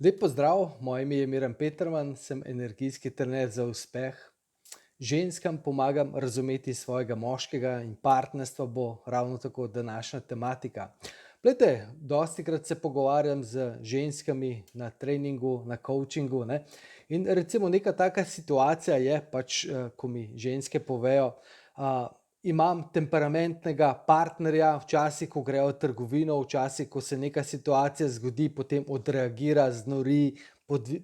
Lep pozdrav, moje ime je Miran Peterman, sem energijski trener za uspeh. Ženskam pomagam razumeti svojega moškega in partnerstvo bo ravno tako današnja tematika. Glejte, dostikrat se pogovarjam z ženskami na treningu, na coachingu, ne. In recimo neka taka situacija je pač, ko mi ženske povejo, imam temperamentnega partnerja, včasih, ko grejo v trgovino, včasih, ko se neka situacija zgodi, potem odreagira, znori,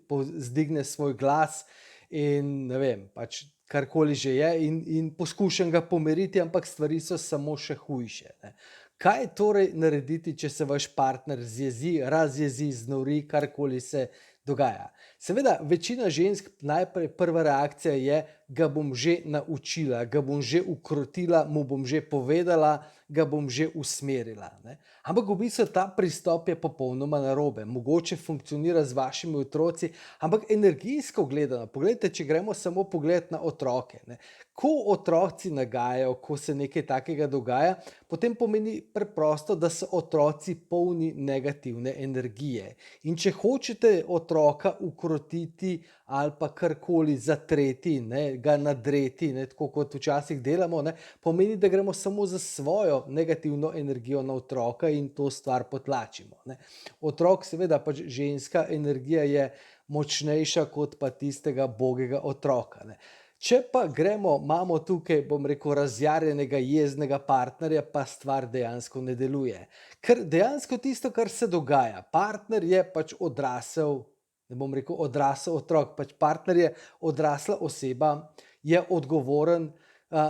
povzdigne svoj glas in ne vem, pač karkoli že je in poskušam ga pomiriti, ampak stvari so samo še hujše, ne. Kaj torej narediti, če se vaš partner zjezi, razjezi, znori, karkoli se dogaja? Seveda večina žensk najprej prva reakcija je, ga bom že naučila, ga bom že ukrotila, mu bom že povedala, ga bom že usmerila, ne. Ampak v bistvu ta pristop je popolnoma narobe. Mogoče funkcionira z vašimi otroci, ampak energijsko gledano, poglejte, če gremo samo pogledat na otroke, ne. Ko otroci nagajajo, ko se nekaj takega dogaja, potem pomeni preprosto, da so otroci polni negativne energije. In če hočete otroka ukrotiti ali pa karkoli zatreti, ne, ga nadreti, ne, tako kot včasih delamo, ne, pomeni, da gremo samo za svojo negativno energijo na otroka in to stvar potlačimo, ne. Otrok, seveda pač ženska energija je močnejša kot pa tistega ubogega otroka, ne. Če pa gremo, imamo tukaj, bom rekel, razjarjenega, jeznega partnerja, pa stvar dejansko ne deluje. Ker dejansko tisto, kar se dogaja, partner je pač odrasel, ne bom rekel odrasel otrok, pač partner je odrasla oseba, je odgovoren,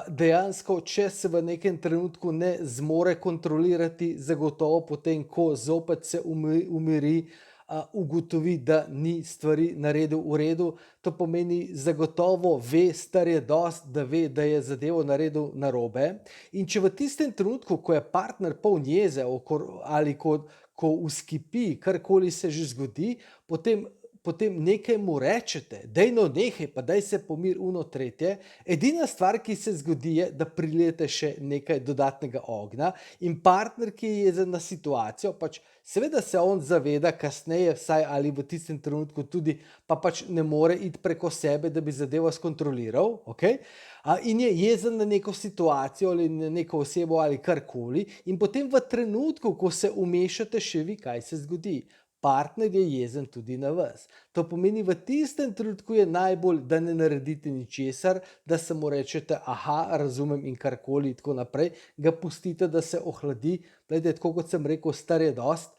dejansko, če se v nekem trenutku ne zmore kontrolirati, zagotovo potem, ko zopet se umiri, ugotovi, da ni stvari naredil v redu. To pomeni, zagotovo ve, star je dosti, da ve, da je zadevo naredil narobe. In če v tistem trenutku, ko je partner poln jeze ali ko vzkipi, karkoli se že zgodi, potem nekaj mu rečete, daj no nehaj, pa daj se pomiri, ono, tretje. Edina stvar, ki se zgodi, je, da prilijete še nekaj dodatnega ognja in partner, ki je jezen na situacijo, pač seveda se on zaveda kasneje vsaj ali v tistem trenutku tudi, pa pač ne more iti preko sebe, da bi zadevo skontroliral, okej, in je jezen na neko situacijo ali na neko osebo ali karkoli in potem v trenutku, ko se vmešate še vi, kaj se zgodi? Partner je jezen tudi na vas. To pomeni, v tistem trenutku je najbolj, da ne naredite ničesar, da samo rečete: "Aha, razumem," in karkoli tako naprej, ga pustite, da se ohladi. Glejte, tako kot sem rekel, star je dosti,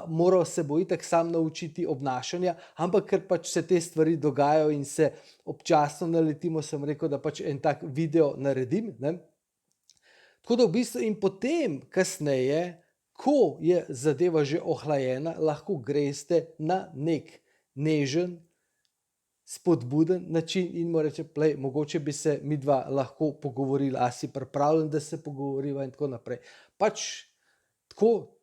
moral se bo itak sam naučiti obnašanja, ampak ker pač se te stvari dogajajo in se občasno naletimo, sem rekel, da pač en tak video naredim, ne. Tako da v bistvu in potem kasneje, ko je zadeva že ohlajena, lahko greste na neki nežen, spodbuden način in mu reče: "Glej, mogoče bi se midva lahko pogovorila, a si pripravljen, da se pogovoriva?" In tako naprej. Pač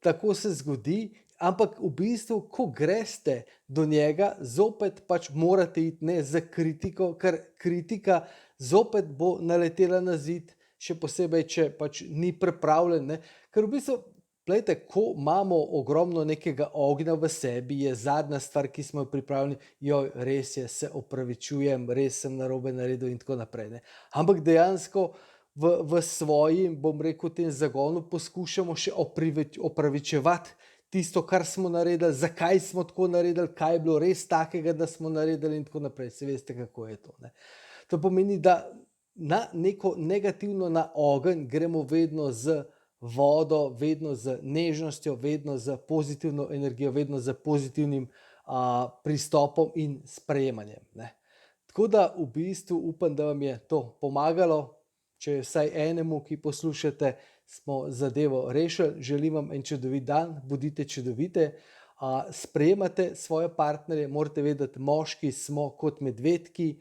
tako se zgodi, ampak v bistvu, ko greste do njega, zopet pač morate iti ne s kritiko, ker kritika zopet bo naletela na zid, še posebej, če pač ni pripravljen, ne. Ker v bistvu, glejte, ko imamo ogromno nekega ognja v sebi, je zadnja stvar, ki smo jo pripravljeni: "Joj, res je, se opravičujem, res sem narobe naredil," in tako naprej, ne. Ampak dejansko v svojem, bom rekel, tem zagonu poskušamo še opravičevati tisto, kar smo naredili, zakaj smo tako naredili, kaj je bilo res takega, da smo naredili in tako naprej. Saj veste, kako je to, ne. To pomeni, da na neko negativno, na ogenj gremo vedno z vodo, vedno z nežnostjo, vedno s pozitivno energijo, vedno s pozitivnim, pristopom in sprejemanjem, ne. Tako da v bistvu upam, da vam je to pomagalo. Če je vsaj enemu, ki poslušate, smo zadevo rešili. Želim vam en čudovit dan, bodite čudovite, sprejemate svoje partnerje, morate vedeti, moški smo kot medvedki,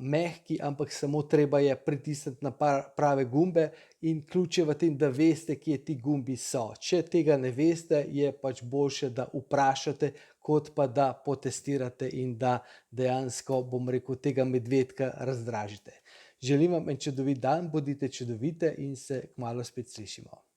mehki, ampak samo treba je pritisniti na prave gumbe in ključ je v tem, da veste, kje ti gumbi so. Če tega ne veste, je pač boljše, da vprašate, kot pa da potestirate in da dejansko, bom rekel, tega medvedka razdražite. Želim vam en čudovit dan, bodite čudovite in se kmalu spet slišimo.